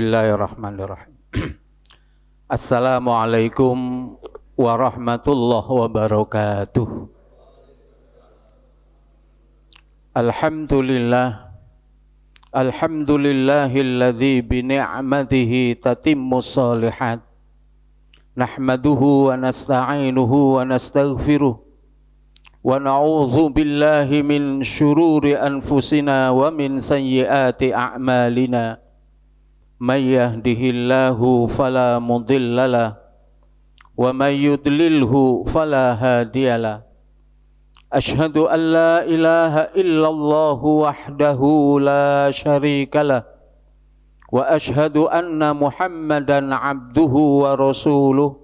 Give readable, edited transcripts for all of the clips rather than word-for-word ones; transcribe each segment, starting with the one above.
Bismillahirrahmanirrahim. Assalamualaikum warahmatullahi wabarakatuh. Alhamdulillahilladzi bini'matihi tatimmus shalihat. Nahmaduhu wa nasta'inuhu wa nastaghfiruh. Wa na'udzu billahi min syururi anfusina wa min sayyiati a'malina. May yahdihillahu fala mudhillalah wa may yudlilhu fala hadiyalah. Asyhadu an la ilaha illallah wahdahu la syarikalah wa asyhadu anna Muhammadan abduhu wa rasuluh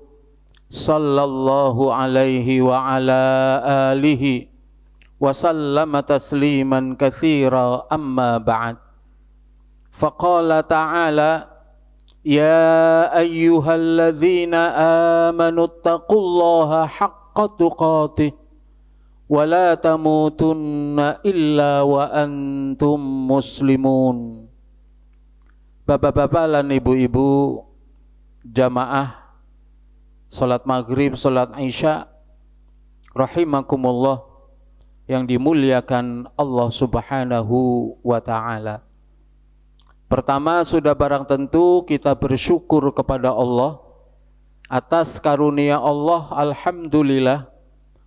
sallallahu alaihi wa ala alihi wa sallama tasliman katsira amma ba'd. Faqala ta'ala ya ayyuhalladzina amanu taqullaha haqqa tuqatih wa la tamutunna illa wa antum muslimun. Bapak-bapak dan ibu-ibu jamaah salat maghrib, salat isya rahimakumullah yang dimuliakan Allah subhanahu wa ta'ala. Pertama, sudah barang tentu kita bersyukur kepada Allah atas karunia Allah. Alhamdulillah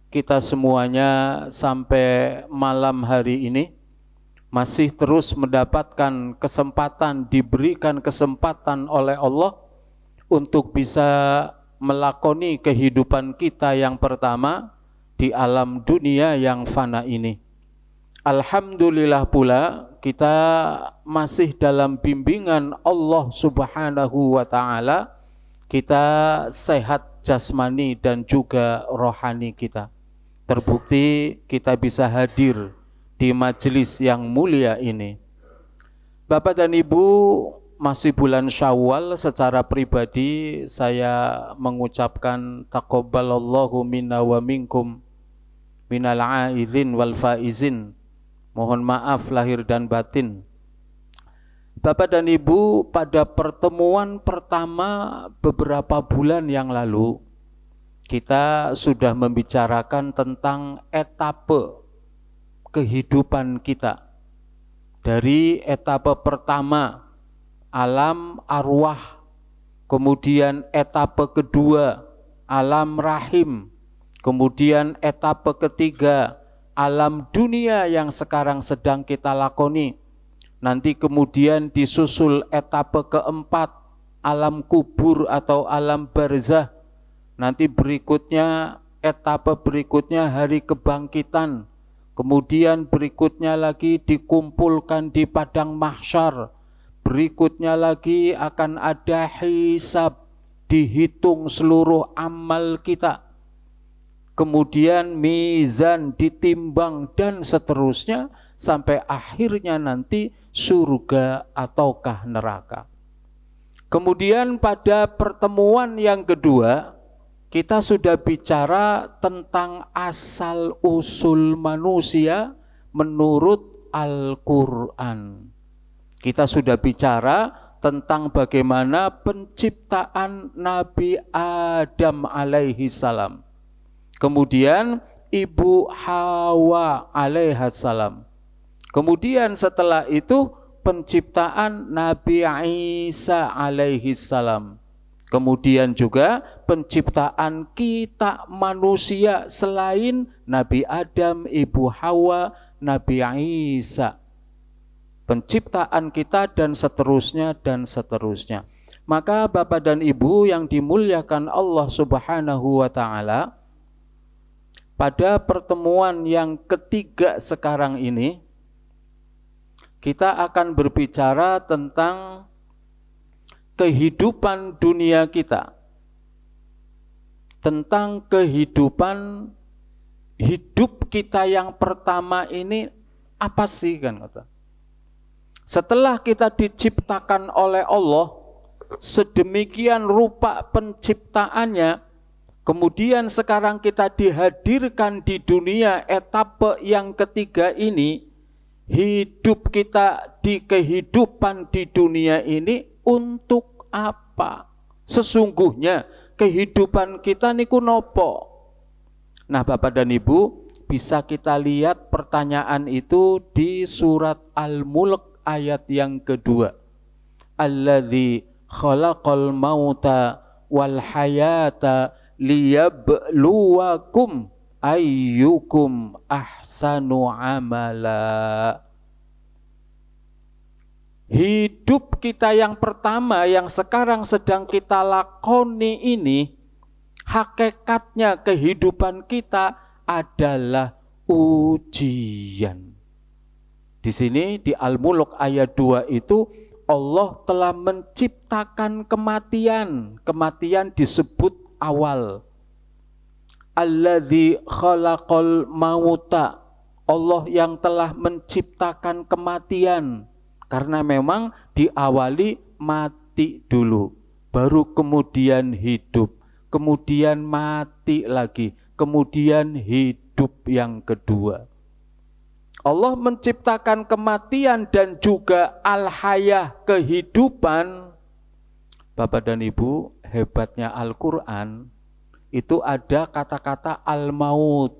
kita semuanya sampai malam hari ini masih terus mendapatkan kesempatan, diberikan kesempatan oleh Allah untuk bisa melakoni kehidupan kita yang pertama di alam dunia yang fana ini. Alhamdulillah pula kita masih dalam bimbingan Allah subhanahu wa ta'ala. Kita sehat jasmani dan juga rohani kita. Terbukti kita bisa hadir di majelis yang mulia ini. Bapak dan Ibu, masih bulan Syawal, secara pribadi saya mengucapkan taqabbalallahu minna wa minkum minal aidin wal faizin. Mohon maaf lahir dan batin. Bapak dan Ibu, pada pertemuan pertama beberapa bulan yang lalu kita sudah membicarakan tentang etape kehidupan kita. Dari etape pertama alam arwah, kemudian etape kedua alam rahim, kemudian etape ketiga alam dunia yang sekarang sedang kita lakoni. Nanti kemudian disusul etape keempat alam kubur atau alam barzah. Nanti berikutnya etape berikutnya hari kebangkitan. Kemudian berikutnya lagi dikumpulkan di padang mahsyar. Berikutnya lagi akan ada hisab, dihitung seluruh amal kita. Kemudian mizan, ditimbang, dan seterusnya sampai akhirnya nanti surga ataukah neraka. Kemudian pada pertemuan yang kedua kita sudah bicara tentang asal usul manusia menurut Al-Quran. Kita sudah bicara tentang bagaimana penciptaan Nabi Adam alaihi salam. Kemudian Ibu Hawa alaihissalam. Kemudian setelah itu penciptaan Nabi Isa alaihissalam. Kemudian juga penciptaan kita manusia selain Nabi Adam, Ibu Hawa, Nabi Isa. Penciptaan kita dan seterusnya dan seterusnya. Maka Bapak dan Ibu yang dimuliakan Allah subhanahu wa ta'ala, pada pertemuan yang ketiga sekarang ini, kita akan berbicara tentang kehidupan dunia kita. Tentang kehidupan hidup kita yang pertama ini apa sih kan kata. Setelah kita diciptakan oleh Allah, sedemikian rupa penciptaannya, kemudian sekarang kita dihadirkan di dunia etape yang ketiga ini, hidup kita di kehidupan di dunia ini untuk apa? Sesungguhnya kehidupan kita niku nopo? Nah, Bapak dan Ibu, bisa kita lihat pertanyaan itu di surat Al-Mulk ayat yang kedua. Alladzi khalaqal mauta wal hayata liyabluwakum ayyukum ahsanu amala. Hidup kita yang pertama yang sekarang sedang kita lakoni ini, hakikatnya kehidupan kita adalah ujian. Di sini di Al-Mulk ayat 2 itu Allah telah menciptakan kematian. Kematian disebut awal. Alladzi khalaqal mauta. Allah yang telah menciptakan kematian. Karena memang diawali mati dulu, baru kemudian hidup, kemudian mati lagi, kemudian hidup yang kedua. Allah menciptakan kematian dan juga al-hayah, kehidupan. Bapak dan Ibu, hebatnya Al-Quran, itu ada kata-kata al-maut,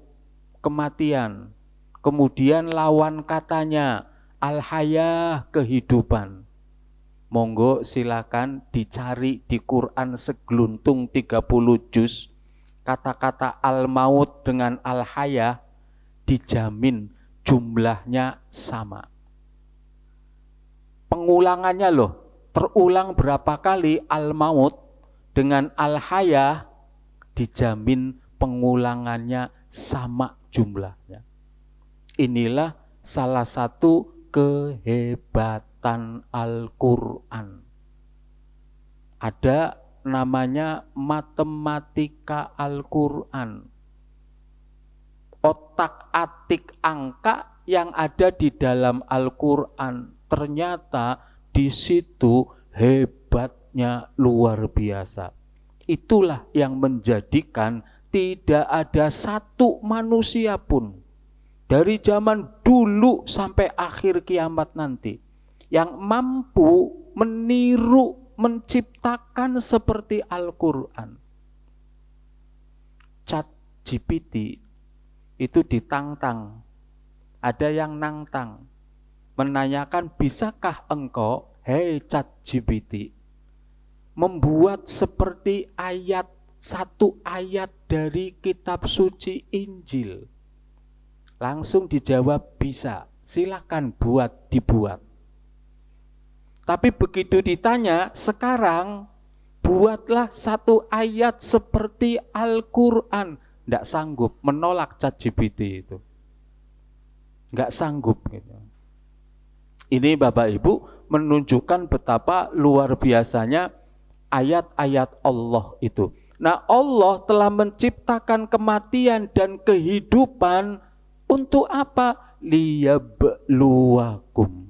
kematian. Kemudian lawan katanya, al-hayah, kehidupan. Monggo silakan dicari di Quran segeluntung 30 juz. Kata-kata al-maut dengan al-hayah dijamin jumlahnya sama. Pengulangannya loh, terulang berapa kali al-maut dengan al-hayah dijamin pengulangannya sama jumlahnya. Inilah salah satu kehebatan Al-Quran. Ada namanya matematika Al-Quran. Otak-atik angka yang ada di dalam Al-Quran. Ternyata di situ hebatnya luar biasa. Itulah yang menjadikan tidak ada satu manusia pun dari zaman dulu sampai akhir kiamat nanti yang mampu meniru, menciptakan seperti Al-Quran. ChatGPT itu ditantang, ada yang nantang, menanyakan, bisakah engkau, hei ChatGPT, membuat seperti satu ayat dari kitab suci Injil? Langsung dijawab bisa, silakan dibuat. Tapi begitu ditanya, sekarang buatlah satu ayat seperti Al-Quran. Tidak sanggup, menolak ChatGPT itu. Nggak sanggup gitu. Ini Bapak Ibu menunjukkan betapa luar biasanya ayat-ayat Allah itu. Nah, Allah telah menciptakan kematian dan kehidupan untuk apa? Liyabluwakum,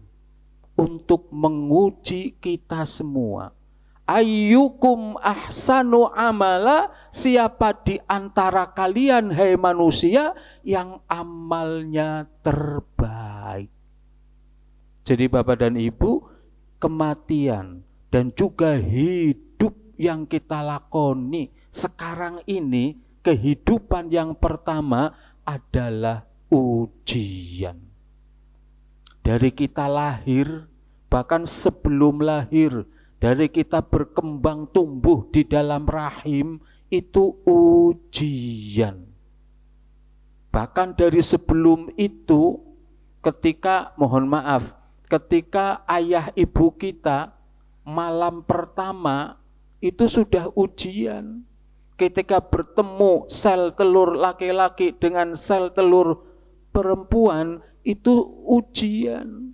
untuk menguji kita semua. Ayyukum ahsanu amala, siapa di antara kalian hai manusia yang amalnya terbaik. Jadi Bapak dan Ibu, kematian dan juga hidup yang kita lakoni sekarang ini, kehidupan yang pertama adalah ujian. Dari kita lahir, bahkan sebelum lahir, dari kita berkembang tumbuh di dalam rahim, itu ujian. Bahkan dari sebelum itu, ketika, mohon maaf, ketika ayah ibu kita malam pertama, itu sudah ujian. Ketika bertemu sel telur laki-laki dengan sel telur perempuan, itu ujian.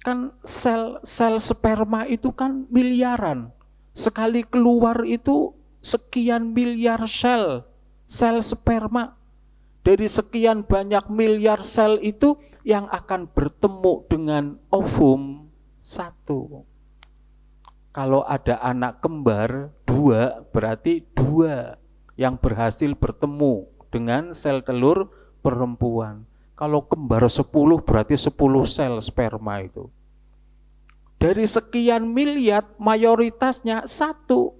Kan sel sperma itu kan miliaran. Sekali keluar itu sekian miliar sel sperma. Dari sekian banyak miliar sel itu yang akan bertemu dengan ovum satu. Kalau ada anak kembar 2, berarti 2 yang berhasil bertemu dengan sel telur perempuan. Kalau kembar 10 berarti 10 sel sperma itu. Dari sekian miliar mayoritasnya satu.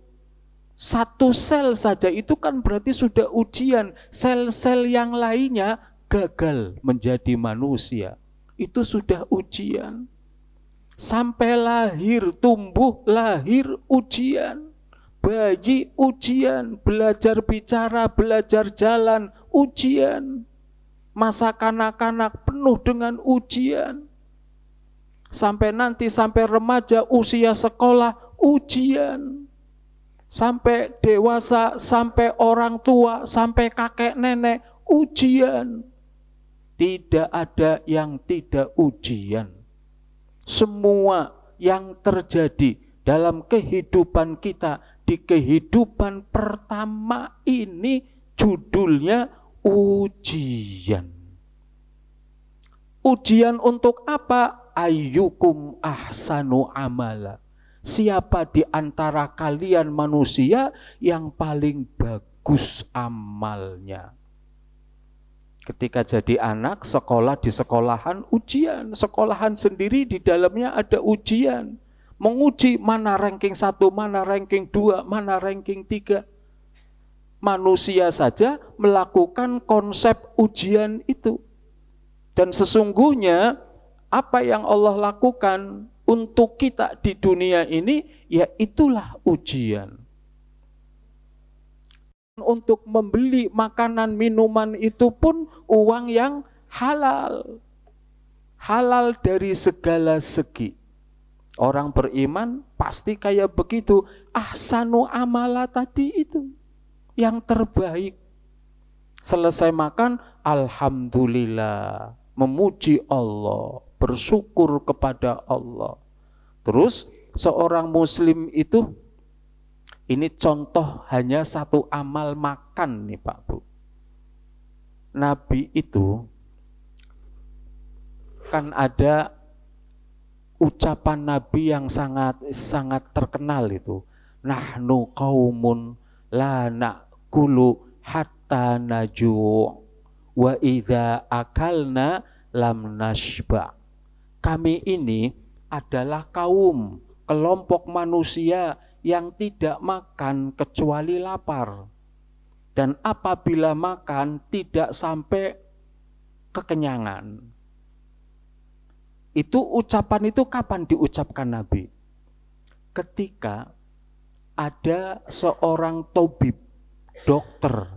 Satu sel saja itu kan berarti sudah ujian. Sel-sel yang lainnya gagal menjadi manusia. Itu sudah ujian. Sampai lahir, tumbuh, lahir ujian. Bayi ujian, belajar bicara, belajar jalan, ujian. Masa kanak-kanak penuh dengan ujian. Sampai nanti, sampai remaja, usia sekolah, ujian. Sampai dewasa, sampai orang tua, sampai kakek nenek, ujian. Tidak ada yang tidak ujian. Semua yang terjadi dalam kehidupan kita, di kehidupan pertama ini judulnya ujian. Ujian untuk apa? Ayyukum ahsanu amala. Siapa di antara kalian manusia yang paling bagus amalnya? Ketika jadi anak, sekolah di sekolahan ujian. Sekolahan sendiri di dalamnya ada ujian. Menguji mana ranking 1, mana ranking 2, mana ranking 3. Manusia saja melakukan konsep ujian itu. Dan sesungguhnya apa yang Allah lakukan untuk kita di dunia ini, ya itulah ujian. Untuk membeli makanan minuman itu pun uang yang halal. Halal dari segala segi. Orang beriman pasti kayak begitu. Ahsanu amala tadi itu yang terbaik. Selesai makan, alhamdulillah, memuji Allah, bersyukur kepada Allah. Terus seorang muslim itu, ini contoh hanya satu amal makan nih Pak Bu. Nabi itu kan ada ucapan Nabi yang sangat terkenal itu. Nahnu qaumun la na'kulu hatta naju' wa idza akalna lam nashba. Kami ini adalah kaum, kelompok manusia yang tidak makan kecuali lapar. Dan apabila makan tidak sampai kekenyangan. Itu ucapan itu kapan diucapkan Nabi? Ketika ada seorang tabib, dokter.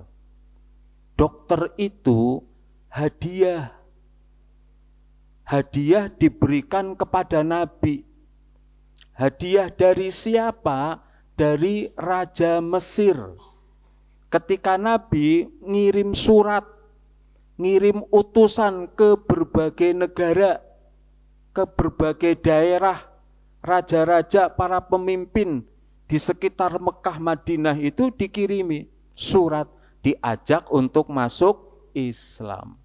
Dokter itu hadiah diberikan kepada Nabi. Hadiah dari siapa? Dari Raja Mesir. Ketika Nabi ngirim surat, ngirim utusan ke berbagai negara, ke berbagai daerah, raja-raja, para pemimpin di sekitar Mekah Madinah itu dikirimi surat, diajak untuk masuk Islam.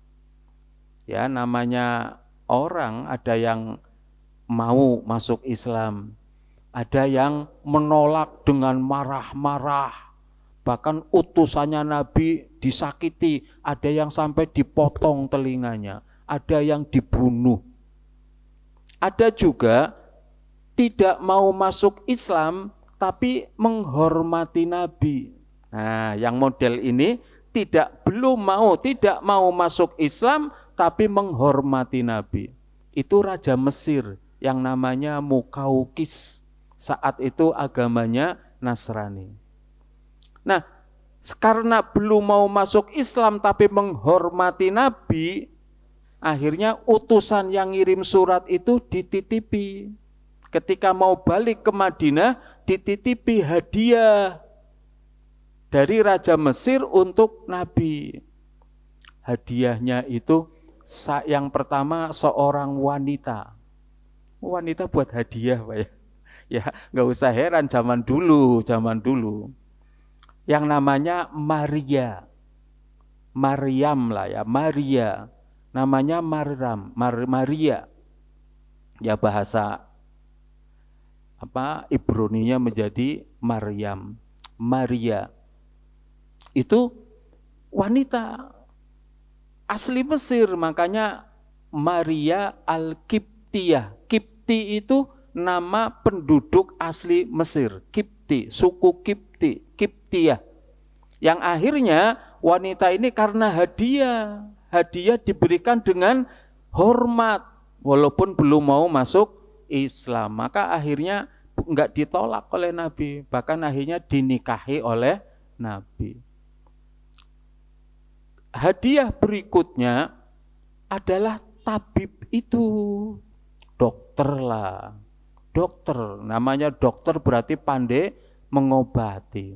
Ya, namanya orang ada yang mau masuk Islam, ada yang menolak dengan marah-marah, bahkan utusannya Nabi disakiti, ada yang sampai dipotong telinganya, ada yang dibunuh. Ada juga tidak mau masuk Islam tapi menghormati Nabi. Nah, yang model ini tidak mau masuk Islam tapi menghormati Nabi. Itu Raja Mesir yang namanya Mukaukis. Saat itu agamanya Nasrani. Nah, karena belum mau masuk Islam tapi menghormati Nabi, akhirnya utusan yang ngirim surat itu dititipi. Ketika mau balik ke Madinah, dititipi hadiah dari Raja Mesir untuk Nabi. Hadiahnya itu yang pertama seorang wanita. Wanita buat hadiah, Pak ya. Ya, nggak usah heran zaman dulu. Yang namanya Maria. Maryam lah ya, Maria. Namanya Maria. Ya, bahasa Ibraninya menjadi Maryam. Maria. Itu wanita asli Mesir, makanya Maria Al-Kiptiyah. Kipti itu nama penduduk asli Mesir, Kipti, suku Kipti, Kiptiah. Yang akhirnya wanita ini karena hadiah diberikan dengan hormat, walaupun belum mau masuk Islam. Maka akhirnya enggak ditolak oleh Nabi, bahkan akhirnya dinikahi oleh Nabi. Hadiah berikutnya adalah tabib itu, dokter lah. Dokter, namanya dokter berarti pandai mengobati.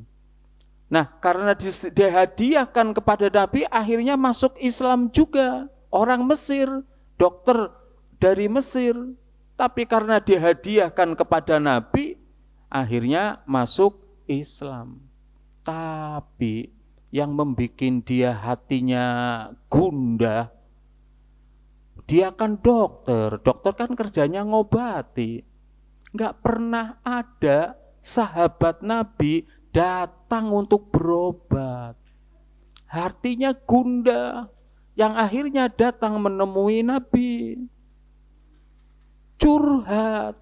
Nah, karena dihadiahkan kepada Nabi, akhirnya masuk Islam juga. Orang Mesir, dokter dari Mesir. Tapi karena dihadiahkan kepada Nabi, akhirnya masuk Islam. Tapi yang membuat dia hatinya gundah, dia kan dokter. Dokter kan kerjanya ngobati. Enggak pernah ada sahabat Nabi datang untuk berobat. Hatinya gundah, yang akhirnya datang menemui Nabi. Curhat.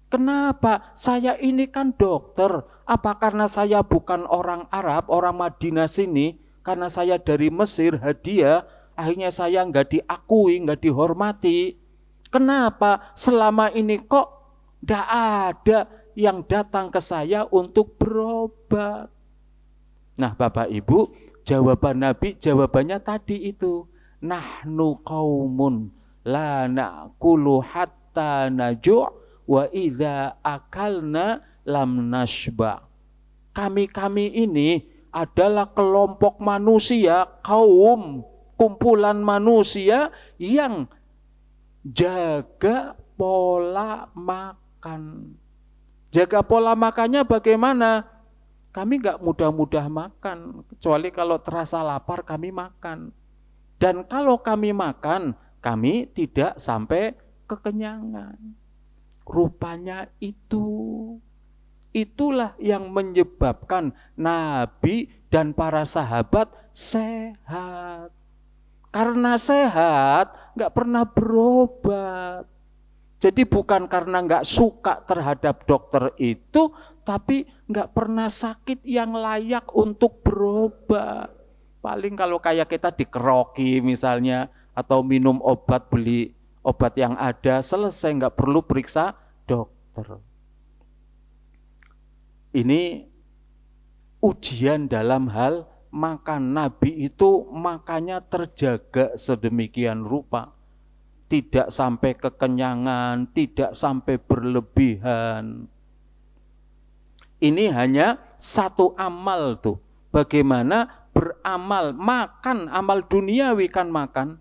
Kenapa? Saya ini kan dokter. Apa karena saya bukan orang Arab, orang Madinah sini, karena saya dari Mesir, hadiah, akhirnya saya enggak diakui, enggak dihormati. Kenapa? Selama ini kok enggak ada yang datang ke saya untuk berobat. Nah, Bapak Ibu, jawaban Nabi, jawabannya tadi itu. Nahnu qaumun la na'kulu hatta naju' wa idza akalna lam nashba. Kami ini adalah kelompok manusia, kaum, kumpulan manusia yang jaga pola makan. Jaga pola makannya bagaimana? Kami enggak mudah-mudah makan, kecuali kalau terasa lapar kami makan. Dan kalau kami makan, kami tidak sampai kekenyangan. Rupanya itulah yang menyebabkan Nabi dan para sahabat sehat. Karena sehat, enggak pernah berobat. Jadi bukan karena enggak suka terhadap dokter itu, tapi enggak pernah sakit yang layak untuk berobat. Paling kalau kayak kita dikeroki misalnya, atau minum obat, beli obat yang ada, selesai, enggak perlu periksa dokter. Ini ujian dalam hal makan. Nabi itu makannya terjaga sedemikian rupa. Tidak sampai kekenyangan, tidak sampai berlebihan. Ini hanya satu amal tuh. Bagaimana beramal, makan, amal duniawi kan makan.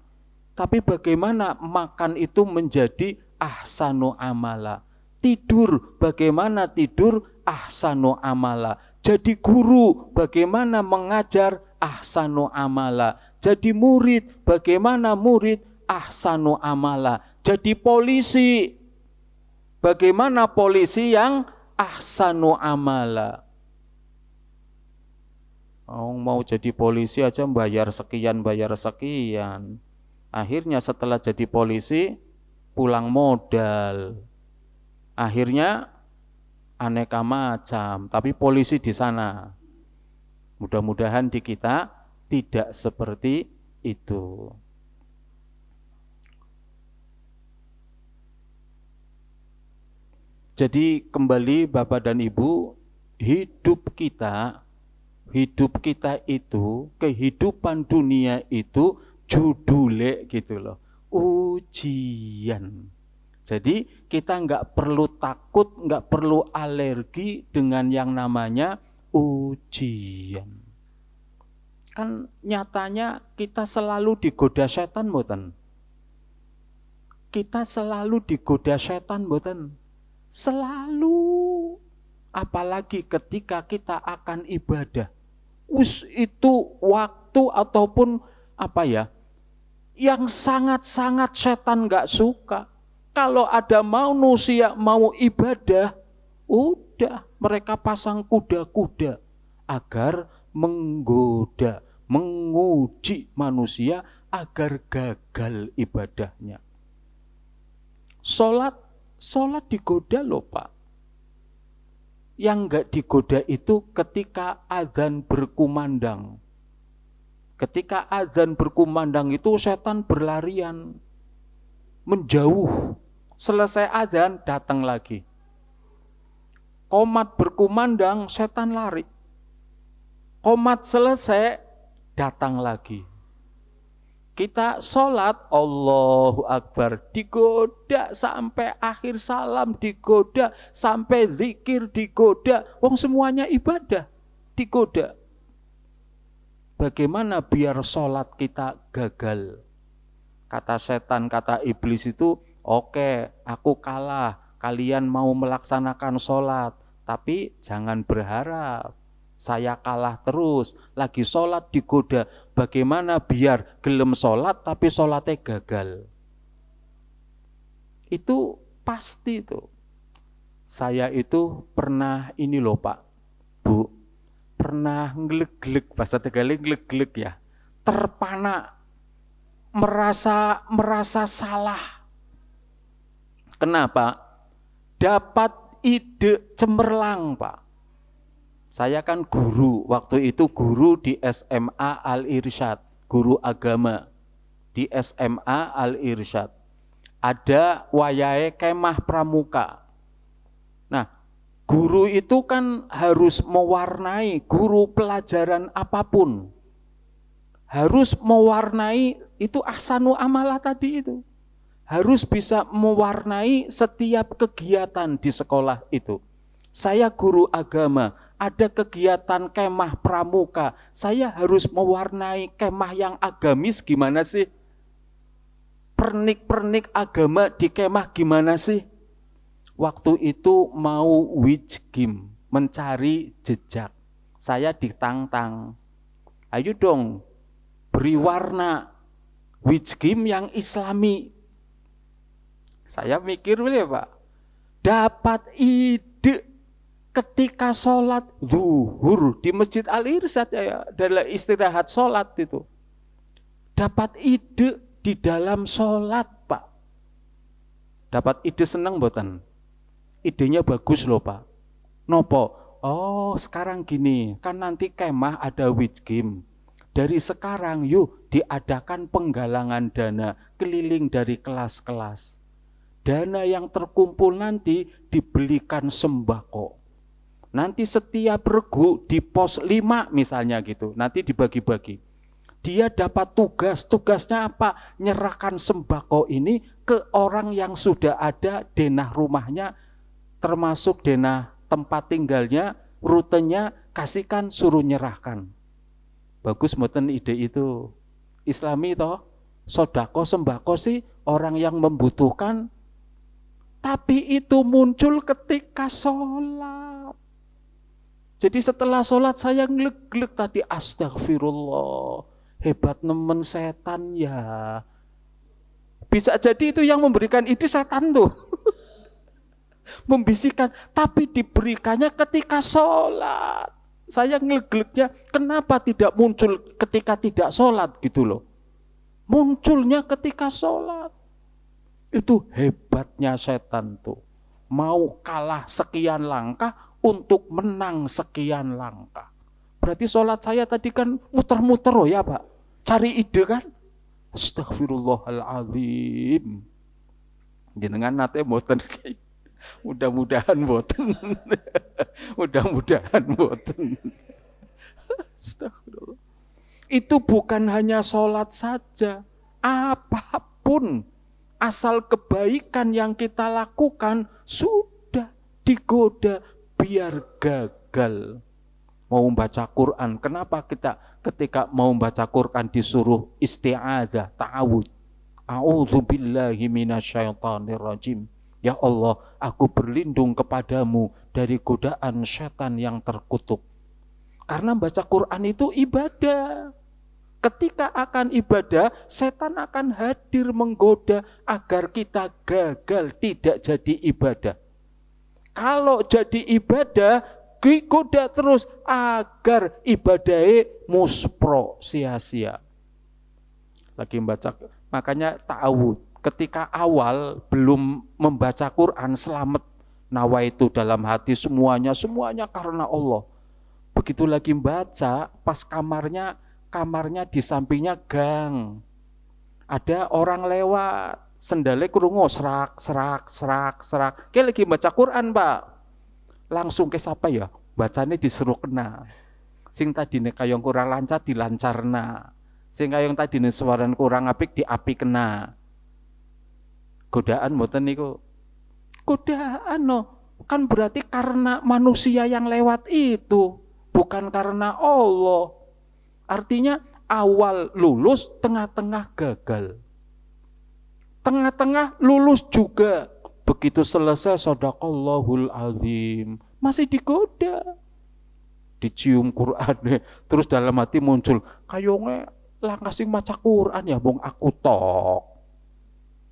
Tapi bagaimana makan itu menjadi ahsanu amala. Tidur, bagaimana tidur ahsanu amala. Jadi guru, bagaimana mengajar ahsanu amala. Jadi murid, bagaimana murid ahsanu amala. Jadi polisi, bagaimana polisi yang ahsanu amala. Oh, mau jadi polisi aja bayar sekian. Akhirnya setelah jadi polisi pulang modal. Akhirnya aneka macam, tapi polisi di sana. Mudah-mudahan di kita tidak seperti itu. Jadi kembali Bapak dan Ibu, hidup kita itu, kehidupan dunia itu judulnya gitu loh, ujian. Jadi kita enggak perlu takut, enggak perlu alergi dengan yang namanya ujian. Kan nyatanya kita selalu digoda setan mboten? Kita selalu digoda setan mboten? Selalu. Apalagi ketika kita akan ibadah. Itu waktu ataupun yang sangat-sangat setan enggak suka. Kalau ada manusia mau ibadah, udah mereka pasang kuda-kuda agar menggoda, menguji manusia agar gagal ibadahnya. Sholat Sholat digoda loh Pak. Yang enggak digoda itu ketika azan berkumandang. Ketika azan berkumandang itu setan berlarian, menjauh. Selesai azan datang lagi. Qomat berkumandang, setan lari. Qomat selesai, datang lagi. Kita sholat, Allahu Akbar, digoda sampai akhir salam, digoda sampai zikir, digoda. Wong semuanya ibadah, digoda. Bagaimana biar sholat kita gagal? Kata setan, kata iblis itu, oke, aku kalah. Kalian mau melaksanakan sholat, tapi jangan berharap saya kalah terus. Lagi sholat digoda. Bagaimana biar gelem sholat tapi sholatnya gagal? Itu pasti tuh. Saya itu pernah ini loh Pak, Bu, pernah ngeleg-geleg, bahasa Tegalnya ngeleg-geleg ya, terpana, merasa salah. Kenapa? Dapat ide cemerlang Pak. Saya kan guru, waktu itu guru di SMA Al-Irsyad, guru agama di SMA Al-Irsyad. Ada wayahe kemah pramuka. Nah, guru itu kan harus mewarnai, guru pelajaran apapun, harus mewarnai, itu ahsanu amalah tadi itu. Harus bisa mewarnai setiap kegiatan di sekolah itu. Saya guru agama, ada kegiatan kemah pramuka, saya harus mewarnai kemah yang agamis gimana sih? Pernik-pernik agama di kemah gimana sih? Waktu itu mau wijgim, mencari jejak. Saya ditantang, ayo dong beri warna wijgim yang islami. Saya mikir ya Pak, dapat ide ketika sholat zuhur di Masjid Al-Irsyad ya, dalam istirahat sholat itu. Dapat ide di dalam sholat Pak. Dapat ide, seneng mboten? Idenya bagus loh Pak. Nopo? Oh sekarang gini, kan nanti kemah ada wijgim. Dari sekarang yuk diadakan penggalangan dana keliling dari kelas-kelas. Dana yang terkumpul nanti dibelikan sembako. Nanti setiap regu di pos 5 misalnya gitu, nanti dibagi-bagi. Dia dapat tugasnya apa? Nyerahkan sembako ini ke orang yang sudah ada denah rumahnya, termasuk denah tempat tinggalnya, rutenya, kasihkan, suruh nyerahkan. Bagus mboten ide itu? Islami toh? Sodako sembako sih orang yang membutuhkan. Tapi itu muncul ketika sholat. Jadi setelah sholat saya ngeleg-geleg tadi, astagfirullah, hebat nemen setan ya. Bisa jadi itu yang memberikan ide setan tuh. Membisikkan, tapi diberikannya ketika sholat. Saya ngeleg-gelegnya, kenapa tidak muncul ketika tidak sholat gitu loh. Munculnya ketika sholat. Itu hebatnya setan tuh. Mau kalah sekian langkah untuk menang sekian langkah. Berarti sholat saya tadi kan muter-muter loh ya Pak. Cari ide kan. Astagfirullahaladzim. Jenengan nate mboten. Mudah-mudahan mboten. Mudah-mudahan mboten. Astagfirullah. Itu bukan hanya sholat saja. Apapun. Asal kebaikan yang kita lakukan sudah digoda biar gagal. Mau baca Quran, kenapa kita ketika mau baca Quran disuruh isti'adzah, ta'awud. A'udzubillahi minasyaitonirrajim. Ya Allah, aku berlindung kepadamu dari godaan setan yang terkutuk. Karena baca Quran itu ibadah. Ketika akan ibadah, setan akan hadir menggoda agar kita gagal tidak jadi ibadah. Kalau jadi ibadah, digoda terus agar ibadahnya muspro, sia-sia. Lagi baca, makanya ta'awud. ketika awal belum membaca Quran selamat, nawaitu dalam hati semuanya karena Allah. Begitu lagi baca, pas kamarnya di sampingnya gang. Ada orang lewat, sendalnya krungu serak. Kayak lagi baca Quran, Pak. Langsung ke siapa ya? Bacanya disuruh kena. Sing tadine kayong kurang lancar dilancarna. Sing kayong tadine suaran kurang apik diapi kena. Godaan mboten niku. Godaan no. Kan berarti karena manusia yang lewat itu, bukan karena Allah. Artinya awal lulus, tengah-tengah gagal. Tengah-tengah lulus juga. Begitu selesai Shadaqallahul Azim, masih digoda. Dicium Quran, terus dalam hati muncul, kayonge langkah sing maca Quran ya bong aku tok.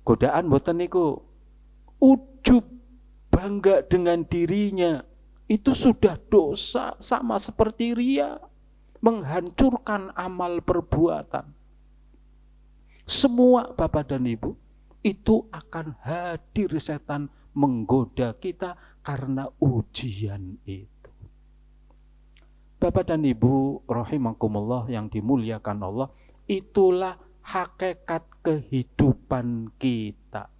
Godaan mboten niku. Ujub, bangga dengan dirinya, itu sudah dosa, sama seperti ria, menghancurkan amal perbuatan. Semua Bapak dan Ibu, itu akan hadir setan menggoda kita karena ujian itu. Bapak dan Ibu rahimakumullah yang dimuliakan Allah, itulah hakikat kehidupan kita.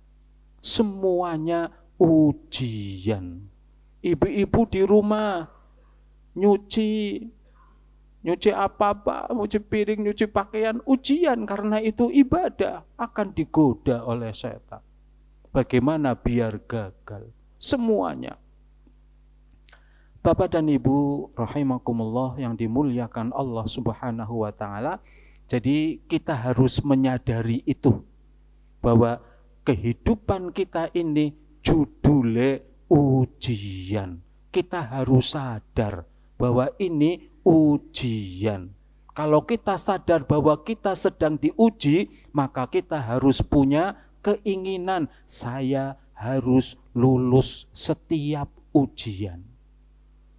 Semuanya ujian. Ibu-ibu di rumah nyuci apa-apa, nyuci piring, nyuci pakaian, ujian, karena itu ibadah, akan digoda oleh setan. Bagaimana biar gagal? Semuanya. Bapak dan Ibu rahimakumullah yang dimuliakan Allah Subhanahu wa taala, jadi kita harus menyadari itu, bahwa kehidupan kita ini judulnya ujian. Kita harus sadar bahwa ini ujian. Kalau kita sadar bahwa kita sedang diuji, maka kita harus punya keinginan, saya harus lulus setiap ujian.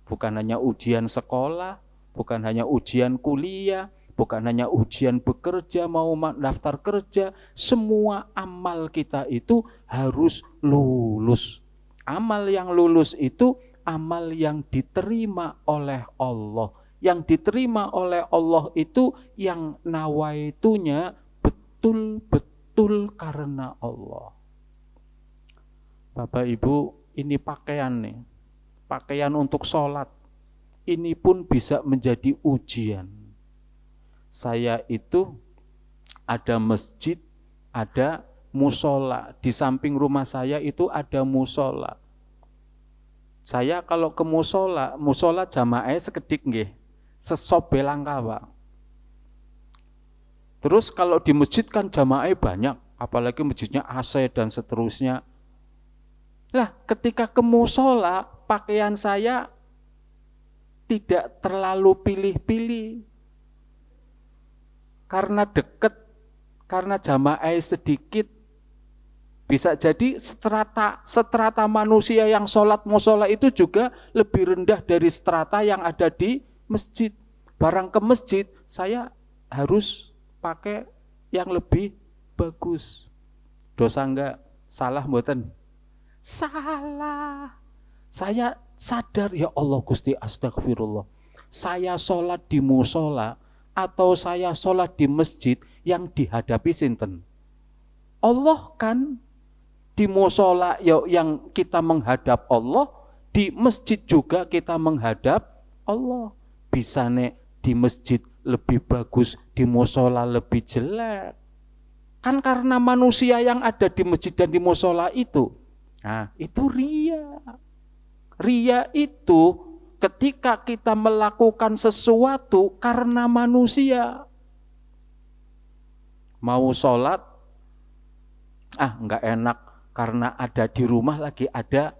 Bukan hanya ujian sekolah, bukan hanya ujian kuliah, bukan hanya ujian bekerja, mau daftar kerja, semua amal kita itu harus lulus. Amal yang lulus itu amal yang diterima oleh Allah. Yang diterima oleh Allah itu yang nawaitunya betul-betul karena Allah. Bapak Ibu, ini pakaian nih. Pakaian untuk sholat. Ini pun bisa menjadi ujian. Saya itu ada masjid, ada musola. Di samping rumah saya itu ada musola. Saya kalau ke musola jamaah sekedik nggih. Sesobe langka, Pak. Terus kalau di masjid kan jamaah banyak, apalagi masjidnya AC dan seterusnya. Lah, ketika ke musola, pakaian saya tidak terlalu pilih-pilih. Karena dekat, karena jamaah sedikit, bisa jadi strata manusia yang sholat musola itu juga lebih rendah dari strata yang ada di masjid. Barang ke masjid, saya harus pakai yang lebih bagus. Dosa enggak? Salah mboten? Salah. Saya sadar, ya Allah Gusti astagfirullah. Saya sholat di musola atau saya sholat di masjid yang dihadapi sinten? Allah kan. Di musola yang kita menghadap Allah, di masjid juga kita menghadap Allah. Bisa nek di masjid lebih bagus, di musola lebih jelek. Kan karena manusia yang ada di masjid dan di musola itu. Nah, itu ria. Ria itu ketika kita melakukan sesuatu karena manusia. Mau sholat, enggak enak karena ada di rumah lagi ada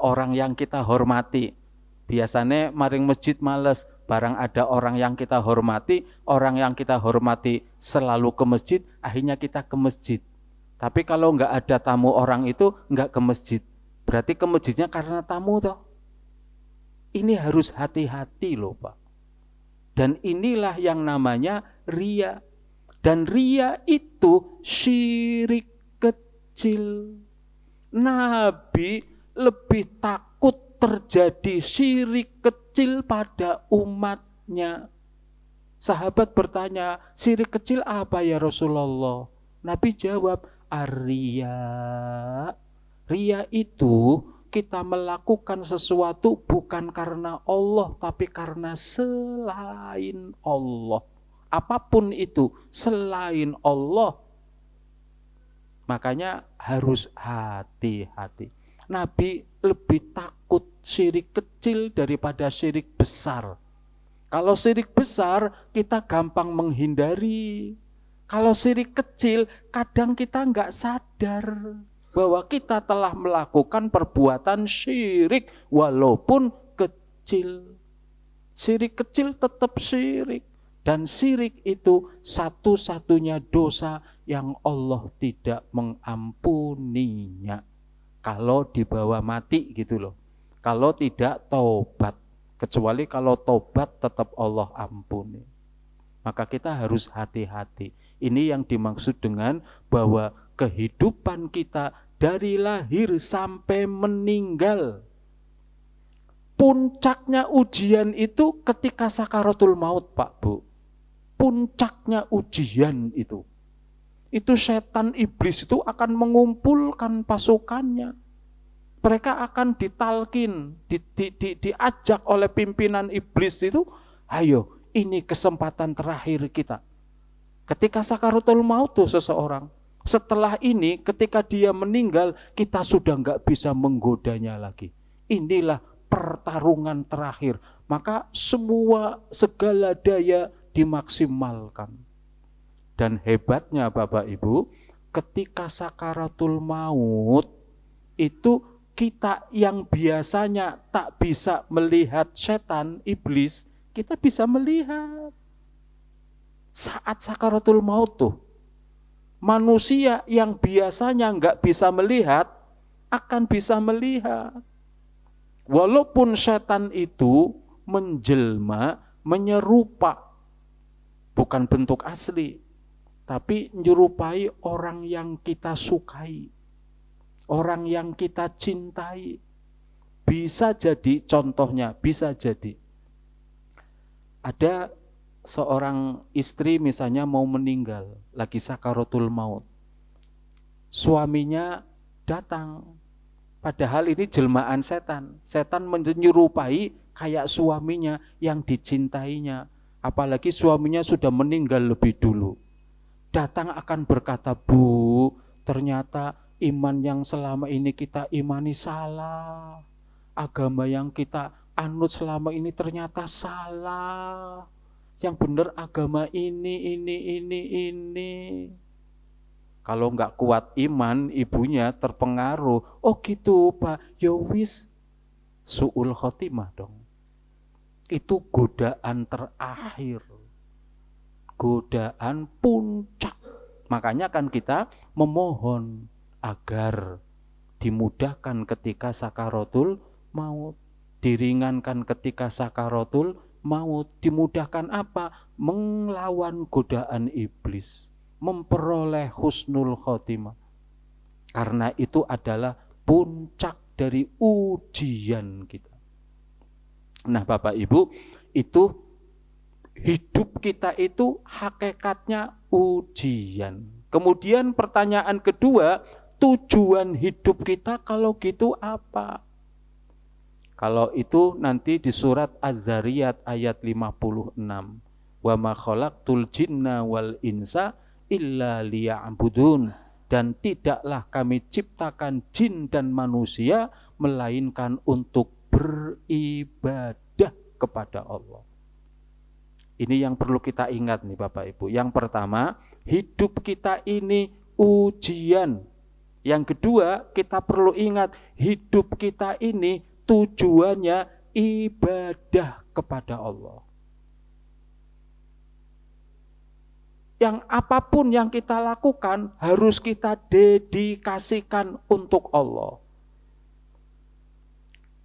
orang yang kita hormati. Biasanya maring masjid males, barang ada orang yang kita hormati, orang yang kita hormati selalu ke masjid, akhirnya kita ke masjid. Tapi kalau enggak ada tamu orang itu, enggak ke masjid. Berarti ke masjidnya karena tamu toh. Ini harus hati-hati loh Pak. Dan inilah yang namanya ria. Dan ria itu syirik. kecil. Nabi lebih takut terjadi syirik kecil pada umatnya. Sahabat bertanya, syirik kecil apa ya Rasulullah? Nabi jawab, ar-riya. Riya itu kita melakukan sesuatu bukan karena Allah, tapi karena selain Allah. Apapun itu, selain Allah. Makanya harus hati-hati. Nabi lebih takut syirik kecil daripada syirik besar. Kalau syirik besar, kita gampang menghindari. Kalau syirik kecil, kadang kita nggak sadar bahwa kita telah melakukan perbuatan syirik walaupun kecil. Syirik kecil tetap syirik. Dan syirik itu satu-satunya dosa yang Allah tidak mengampuninya. Kalau dibawa mati gitu loh. Kalau tidak taubat. Kecuali kalau taubat tetap Allah ampuni. Maka kita harus hati-hati. Ini yang dimaksud dengan bahwa kehidupan kita dari lahir sampai meninggal. Puncaknya ujian itu ketika sakaratul maut, Pak Bu. Puncaknya ujian itu. Itu setan iblis itu akan mengumpulkan pasukannya. Mereka akan ditalkin, diajak oleh pimpinan iblis itu, ayo ini kesempatan terakhir kita. Ketika sakaratul maut tuh seseorang, setelah ini ketika dia meninggal, kita sudah nggak bisa menggodanya lagi. Inilah pertarungan terakhir. Maka segala daya dimaksimalkan. Dan hebatnya Bapak Ibu, ketika sakaratul maut, itu kita yang biasanya tak bisa melihat setan, iblis, kita bisa melihat. Saat sakaratul maut tuh, manusia yang biasanya nggak bisa melihat, akan bisa melihat. Walaupun setan itu menjelma, menyerupa, bukan bentuk asli, tapi menyerupai orang yang kita sukai, orang yang kita cintai. Bisa jadi, contohnya, bisa jadi. Ada seorang istri misalnya mau meninggal, lagi sakaratul maut. Suaminya datang, padahal ini jelmaan setan. Setan menyerupai kayak suaminya yang dicintainya. Apalagi suaminya sudah meninggal lebih dulu. Datang akan berkata, Bu, ternyata iman yang selama ini kita imani salah. Agama yang kita anut selama ini ternyata salah. Yang benar agama ini. Kalau nggak kuat iman, ibunya terpengaruh. Oh gitu Pak, ya wis, su'ul khotimah dong. Itu godaan terakhir. Godaan puncak. Makanya kan kita memohon agar dimudahkan ketika sakaratul maut, diringankan ketika sakaratul maut. Dimudahkan apa? Melawan godaan iblis, memperoleh husnul khotimah. Karena itu adalah puncak dari ujian kita. Nah Bapak Ibu, itu hidup kita itu hakikatnya ujian. Kemudian pertanyaan kedua, tujuan hidup kita kalau gitu apa? Kalau itu nanti di surat Az-Zariyat ayat 56. Wa ma khalaqtul jinna wal insa illa liya'budun. Dan tidaklah kami ciptakan jin dan manusia melainkan untuk beribadah kepada Allah. Ini yang perlu kita ingat nih Bapak Ibu. Yang pertama, hidup kita ini ujian. Yang kedua, kita perlu ingat hidup kita ini tujuannya ibadah kepada Allah. Yang apapun yang kita lakukan harus kita dedikasikan untuk Allah.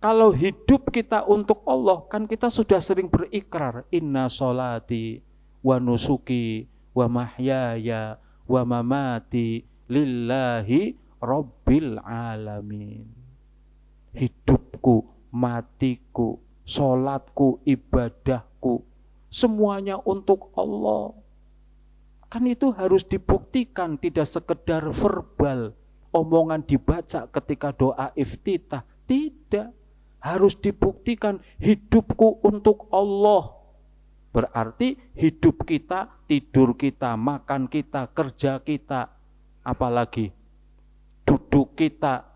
Kalau hidup kita untuk Allah, kan kita sudah sering berikrar, inna sholati wa nusuki wa mahyaya wa mamati lillahi Rabbil alamin. Hidupku, matiku, sholatku, ibadahku, semuanya untuk Allah. Kan itu harus dibuktikan, tidak sekedar verbal, omongan dibaca ketika doa iftitah. Tidak, harus dibuktikan hidupku untuk Allah. Berarti hidup kita, tidur kita, makan kita, kerja kita, apalagi duduk kita,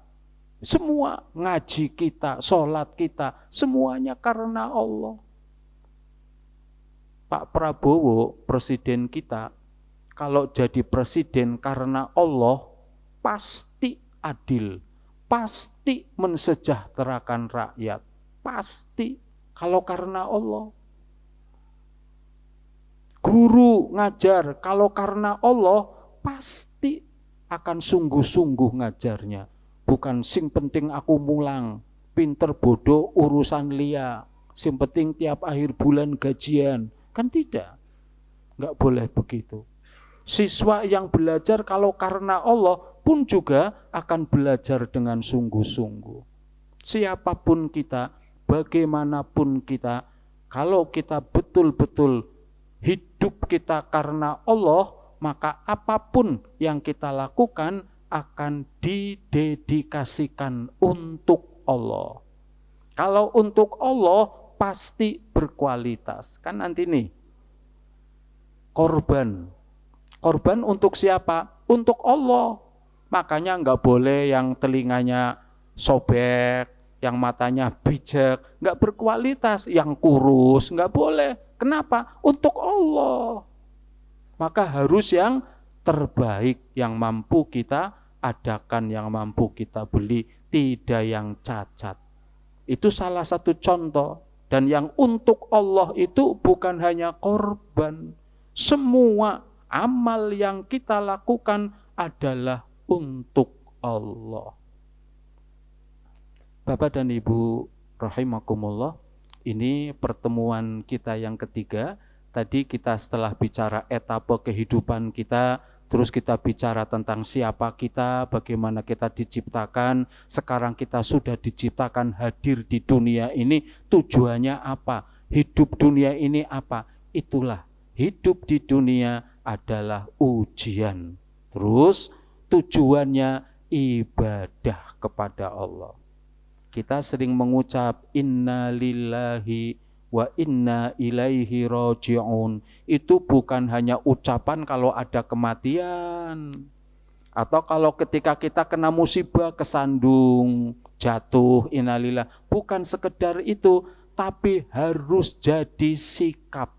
semua ngaji kita, sholat kita, semuanya karena Allah. Pak Prabowo, presiden kita, kalau jadi presiden karena Allah, pasti adil, pasti mensejahterakan rakyat, pasti kalau karena Allah. Guru ngajar, kalau karena Allah, pasti akan sungguh-sungguh ngajarnya. Bukan sing penting aku mulang, pinter bodoh urusan lia, sing penting tiap akhir bulan gajian. Kan tidak, nggak boleh begitu. Siswa yang belajar kalau karena Allah pun juga akan belajar dengan sungguh-sungguh. Siapapun kita, bagaimanapun kita, kalau kita betul-betul hidup kita karena Allah, maka apapun yang kita lakukan akan didedikasikan untuk Allah. Kalau untuk Allah pasti berkualitas. Kan nanti nih, korban untuk siapa? Untuk Allah. Makanya nggak boleh yang telinganya sobek, yang matanya bijak, nggak berkualitas, yang kurus, nggak boleh. Kenapa? Untuk Allah. Maka harus yang terbaik, yang mampu kita adakan, yang mampu kita beli, tidak yang cacat. Itu salah satu contoh. Dan yang untuk Allah itu bukan hanya korban. Semua amal yang kita lakukan adalah untuk Allah. Bapak dan Ibu rahimakumullah, ini pertemuan kita yang ketiga. Tadi kita setelah bicara etapa kehidupan kita, terus kita bicara tentang siapa kita, bagaimana kita diciptakan. Sekarang kita sudah diciptakan hadir di dunia ini, tujuannya apa? Hidup dunia ini apa? Itulah, hidup di dunia adalah ujian. Terus tujuannya ibadah kepada Allah. Kita sering mengucap inna lillahi wa inna ilaihi raji'un. Itu bukan hanya ucapan kalau ada kematian, atau kalau ketika kita kena musibah, kesandung, jatuh, innalillah. Bukan sekedar itu, tapi harus jadi sikap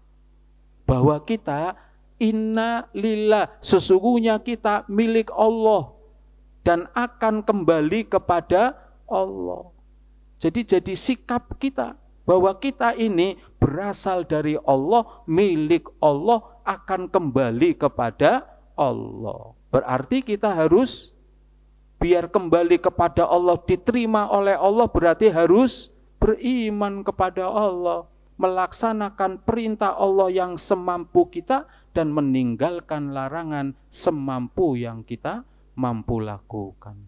bahwa kita inna lillah, sesungguhnya kita milik Allah dan akan kembali kepada Allah. Jadi sikap kita bahwa kita ini berasal dari Allah, milik Allah, akan kembali kepada Allah. Berarti kita harus, biar kembali kepada Allah, diterima oleh Allah, berarti harus beriman kepada Allah, melaksanakan perintah Allah yang semampu kita, dan meninggalkan larangan semampu yang kita mampu lakukan.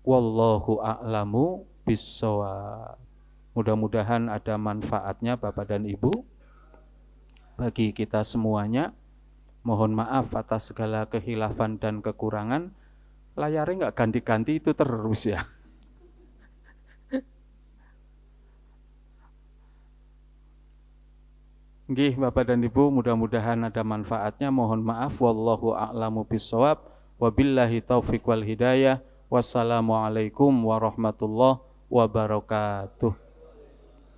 Wallahu a'lamu bissawab. Mudah-mudahan ada manfaatnya Bapak dan Ibu bagi kita semuanya. Mohon maaf atas segala kehilafan dan kekurangan. Layarnya nggak ganti-ganti itu terus ya. Nggih Bapak dan Ibu, mudah-mudahan ada manfaatnya. Mohon maaf, wallahu a'lamu bissawab. Wabillahi taufiq wal hidayah. Wassalamualaikum warahmatullahi wabarakatuh.